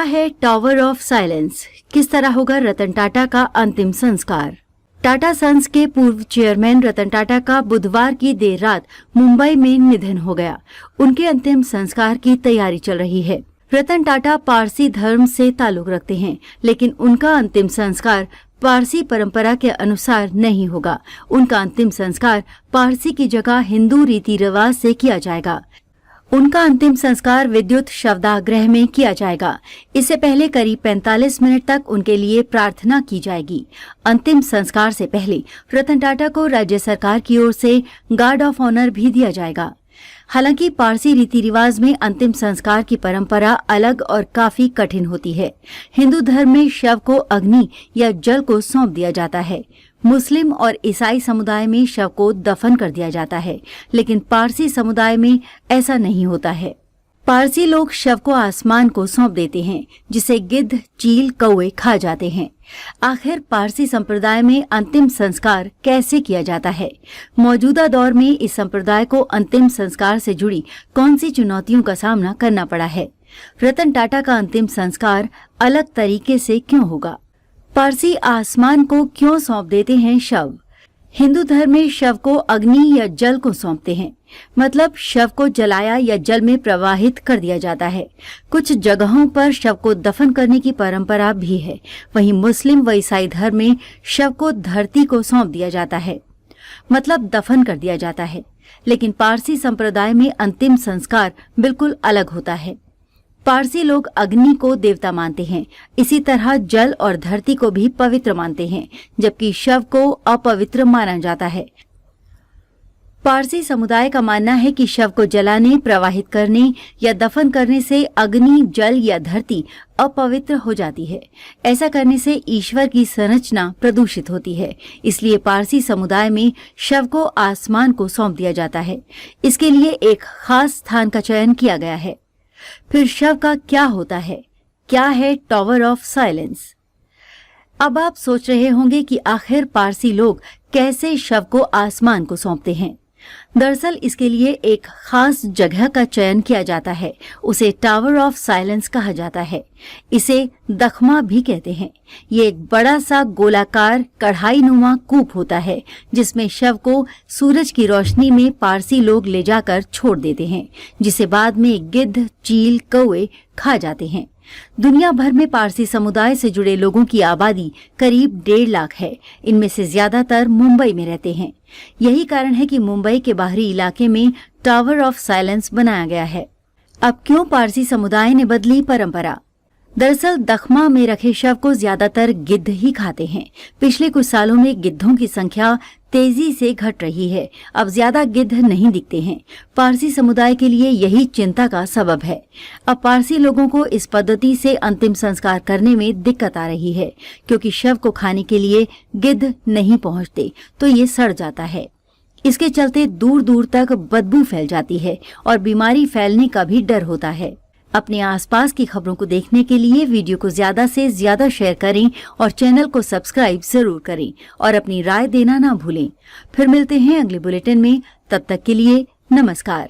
क्या है tower of silence? किस तरह होगा रतन टाटा का अंतिम संस्कार? टाटा सन्स के पूर्व चेयरमैन रतन टाटा का बुधवार की देर रात मुंबई में निधन हो गया। उनके अंतिम संस्कार की तैयारी चल रही है। रतन टाटा पारसी धर्म से ताल्लुक रखते हैं, लेकिन उनका अंतिम संस्कार पारसी परंपरा के अनुसार नहीं होगा। उनका अंतिम संस्कार पारसी की जगह हिंदू रीति रिवाज से किया जाएगा। उनका अंतिम संस्कार विद्युत शवदाह में किया जाएगा। इससे पहले करीब 45 मिनट तक उनके लिए प्रार्थना की जाएगी। अंतिम संस्कार से पहले रतन टाटा को राज्य सरकार की ओर से गार्ड ऑफ ऑनर भी दिया जाएगा। हालांकि पारसी रीति रिवाज में अंतिम संस्कार की परंपरा अलग और काफी कठिन होती है। हिंदू धर्म में शव को अग्नि या जल को सौंप दिया जाता है। मुस्लिम और ईसाई समुदाय में शव को दफन कर दिया जाता है, लेकिन पारसी समुदाय में ऐसा नहीं होता है। पारसी लोग शव को आसमान को सौंप देते हैं, जिसे गिद्ध, चील, कौवे खा जाते हैं। आखिर पारसी संप्रदाय में अंतिम संस्कार कैसे किया जाता है? मौजूदा दौर में इस संप्रदाय को अंतिम संस्कार से जुड़ी कौन सी चुनौतियों का सामना करना पड़ा है? रतन टाटा का अंतिम संस्कार अलग तरीके से क्यों होगा? पारसी आसमान को क्यों सौंप देते हैं शव? हिंदू धर्म में शव को अग्नि या जल को सौंपते हैं, मतलब शव को जलाया या जल में प्रवाहित कर दिया जाता है। कुछ जगहों पर शव को दफन करने की परंपरा भी है। वहीं मुस्लिम व ईसाई धर्म में शव को धरती को सौंप दिया जाता है, मतलब दफन कर दिया जाता है। लेकिन पारसी संप्रदाय में अंतिम संस्कार बिल्कुल अलग होता है। पारसी लोग अग्नि को देवता मानते हैं, इसी तरह जल और धरती को भी पवित्र मानते हैं, जबकि शव को अपवित्र माना जाता है। पारसी समुदाय का मानना है कि शव को जलाने, प्रवाहित करने या दफन करने से अग्नि, जल या धरती अपवित्र हो जाती है। ऐसा करने से ईश्वर की संरचना प्रदूषित होती है। इसलिए पारसी समुदाय में शव को आसमान को सौंप दिया जाता है। इसके लिए एक खास स्थान का चयन किया गया है। फिर शव का क्या होता है? क्या है टावर ऑफ साइलेंस? अब आप सोच रहे होंगे कि आखिर पारसी लोग कैसे शव को आसमान को सौंपते हैं। दरअसल इसके लिए एक खास जगह का चयन किया जाता है। उसे टावर ऑफ साइलेंस कहा जाता है। इसे दखमा भी कहते हैं। ये एक बड़ा सा गोलाकार कढ़ाई नुमा कूप होता है, जिसमें शव को सूरज की रोशनी में पारसी लोग ले जाकर छोड़ देते हैं, जिसे बाद में गिद्ध, चील, कौवे खा जाते हैं। दुनिया भर में पारसी समुदाय से जुड़े लोगों की आबादी करीब 1.5 लाख है। इनमें से ज्यादातर मुंबई में रहते हैं। यही कारण है कि मुंबई के बाहरी इलाके में टावर ऑफ साइलेंस बनाया गया है। अब क्यों पारसी समुदाय ने बदली परंपरा? दरअसल दखमा में रखे शव को ज्यादातर गिद्ध ही खाते हैं। पिछले कुछ सालों में गिद्धों की संख्या तेजी से घट रही है। अब ज्यादा गिद्ध नहीं दिखते हैं। पारसी समुदाय के लिए यही चिंता का सबब है। अब पारसी लोगों को इस पद्धति से अंतिम संस्कार करने में दिक्कत आ रही है, क्योंकि शव को खाने के लिए गिद्ध नहीं पहुंचते तो ये सड़ जाता है। इसके चलते दूर दूर तक बदबू फैल जाती है और बीमारी फैलने का भी डर होता है। अपने आसपास की खबरों को देखने के लिए वीडियो को ज्यादा से ज्यादा शेयर करें और चैनल को सब्सक्राइब जरूर करें और अपनी राय देना ना भूलें। फिर मिलते हैं अगले बुलेटिन में। तब तक के लिए नमस्कार।